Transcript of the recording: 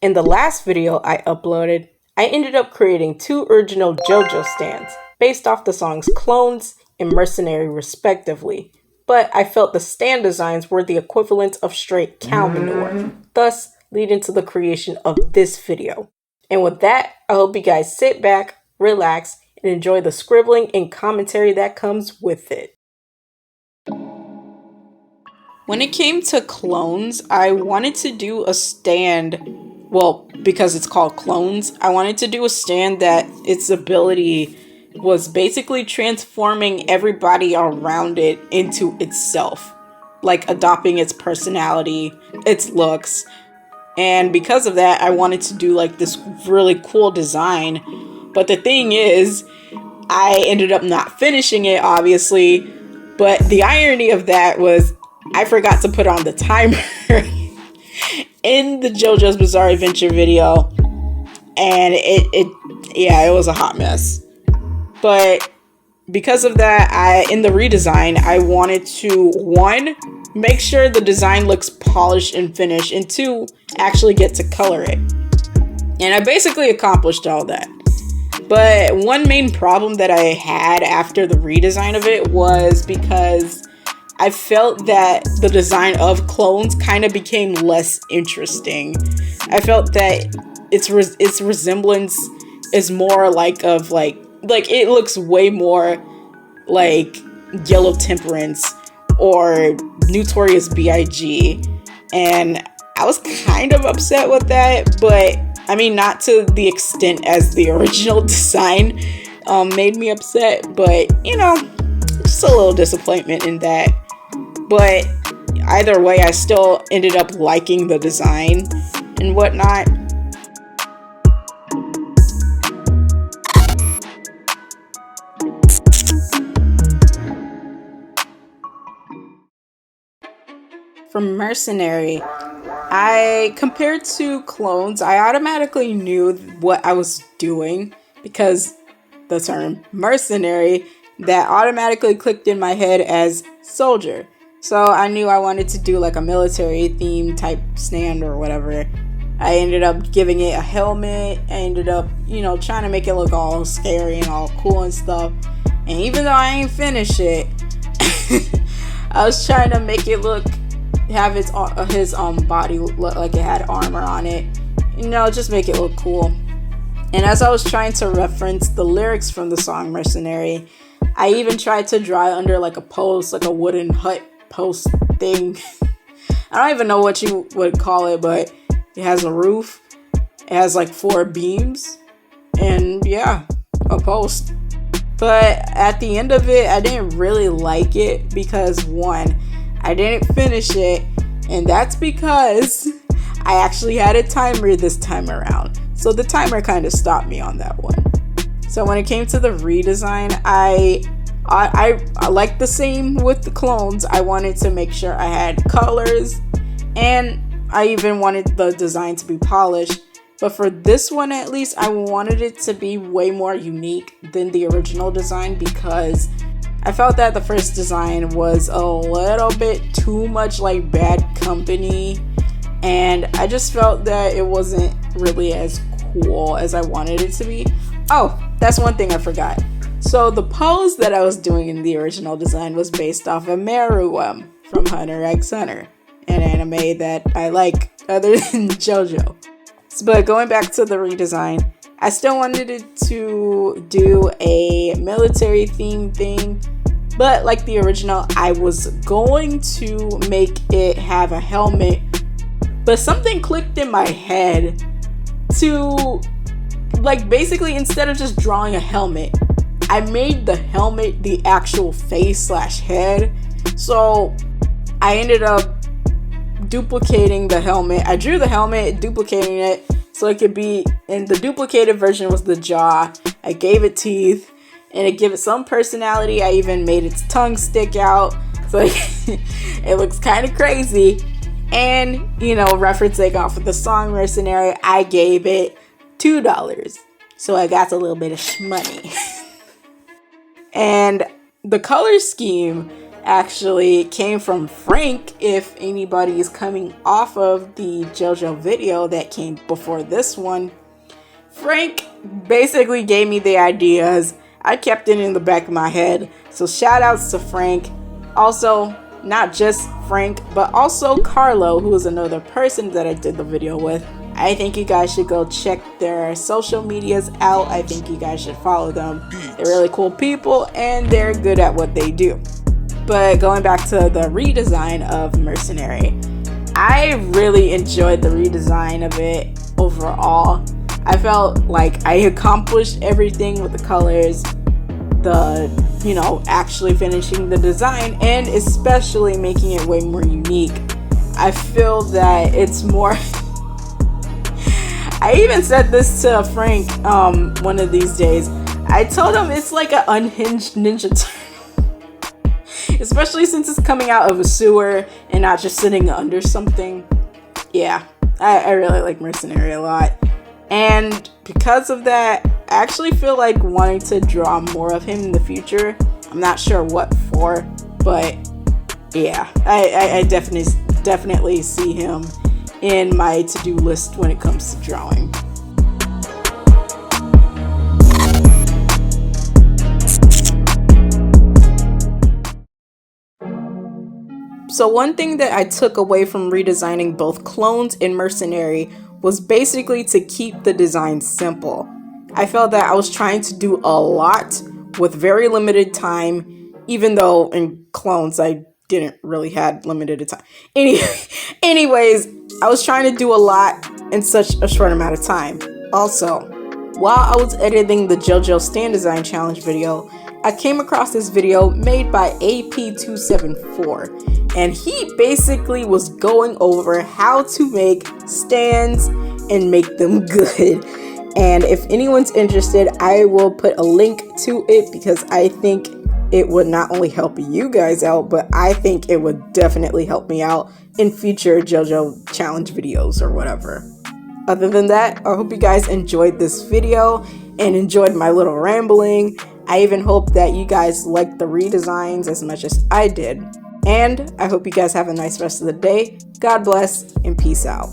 In the last video I uploaded, I ended up creating 2 original JoJo stands based off the songs Clones and Mercenary respectively, but I felt the stand designs were the equivalent of straight cow manure, thus leading to the creation of this video. And with that, I hope you guys sit back, relax, and enjoy the scribbling and commentary that comes with it. When it came to clones, I wanted to do a stand, well, because it's called Clones, I wanted to do a stand that its ability was basically transforming everybody around it into itself, like adopting its personality, its looks, and because of that, I wanted to do like this really cool design. But the thing is, I ended up not finishing it, obviously, but the irony of that was I forgot to put on the timer in the JoJo's Bizarre Adventure video, and it was a hot mess. But because of that, in the redesign, I wanted to, 1, make sure the design looks polished and finished, and 2, actually get to color it. And I basically accomplished all that. But one main problem that I had after the redesign of it was because I felt that the design of Clones kind of became less interesting. I felt that its resemblance is more like it looks way more like Yellow Temperance or Notorious B.I.G. And I was kind of upset with that, but I mean, not to the extent as the original design made me upset, but just a little disappointment in that. But either way, I still ended up liking the design and whatnot. For Mercenary, compared to Clones, I automatically knew what I was doing because the term mercenary, that automatically clicked in my head as soldier. So I knew I wanted to do like a military theme type stand or whatever. I ended up giving it a helmet. I ended up, trying to make it look all scary and all cool and stuff. And even though I ain't finished it, I was trying to make it have his body look like it had armor on it. Just make it look cool. And as I was trying to reference the lyrics from the song Mercenary, I even tried to draw under like a post, like a wooden hut post thing. I don't even know what you would call it, but it has a roof. It has like 4 beams. And yeah, a post. But at the end of it, I didn't really like it because 1, I didn't finish it, and that's because I actually had a timer this time around. So the timer kind of stopped me on that one. So when it came to the redesign, I like the same with the Clones. I wanted to make sure I had colors, and I even wanted the design to be polished. But for this one, at least, I wanted it to be way more unique than the original design because I felt that the first design was a little bit too much like Bad Company, and I just felt that it wasn't really as cool as I wanted it to be. Oh, that's one thing I forgot. So the pose that I was doing in the original design was based off of Meruem from Hunter x Hunter, an anime that I like other than JoJo. But going back to the redesign, I still wanted it to do a military theme thing, but like the original, I was going to make it have a helmet, but something clicked in my head to, like, basically instead of just drawing a helmet, I made the helmet the actual face/head. So I ended up duplicating the helmet. I drew the helmet, duplicating it so it could be, and the duplicated version was the jaw. I gave it teeth, and it gave it some personality. I even made its tongue stick out, so it looks kind of crazy. And, referencing off of the song Mercenary, I gave it $2. So I got a little bit of money. And the color scheme actually came from Frank. If anybody is coming off of the JoJo video that came before this one, Frank basically gave me the ideas. I kept it in the back of my head. So shout outs to Frank. Also, not just Frank, but also Carlo, who is another person that I did the video with. I think you guys should go check their social medias out. I think you guys should follow them. They're really cool people and they're good at what they do. But going back to the redesign of Mercenary, I really enjoyed the redesign of it overall. I felt like I accomplished everything with the colors, actually finishing the design, and especially making it way more unique. I feel that it's more I even said this to Frank one of these days. I told him it's like an unhinged Ninja Turtle. Especially since it's coming out of a sewer and not just sitting under something. Yeah, I really like Mercenary a lot. And because of that, I actually feel like wanting to draw more of him in the future. I'm not sure what for, but yeah, I definitely see him in my to-do list when it comes to drawing. So one thing that I took away from redesigning both Clones and Mercenary was basically to keep the design simple. I felt that I was trying to do a lot with very limited time, even though in Clones I didn't really have limited time. Anyways, I was trying to do a lot in such a short amount of time. Also, while I was editing the JoJo Stand Design Challenge video, I came across this video made by AP274, and he basically was going over how to make stands and make them good. And if anyone's interested, I will put a link to it because I think it would not only help you guys out, but I think it would definitely help me out in future JoJo challenge videos or whatever. Other than that, I hope you guys enjoyed this video and enjoyed my little rambling. I even hope that you guys liked the redesigns as much as I did. And I hope you guys have a nice rest of the day. God bless and peace out.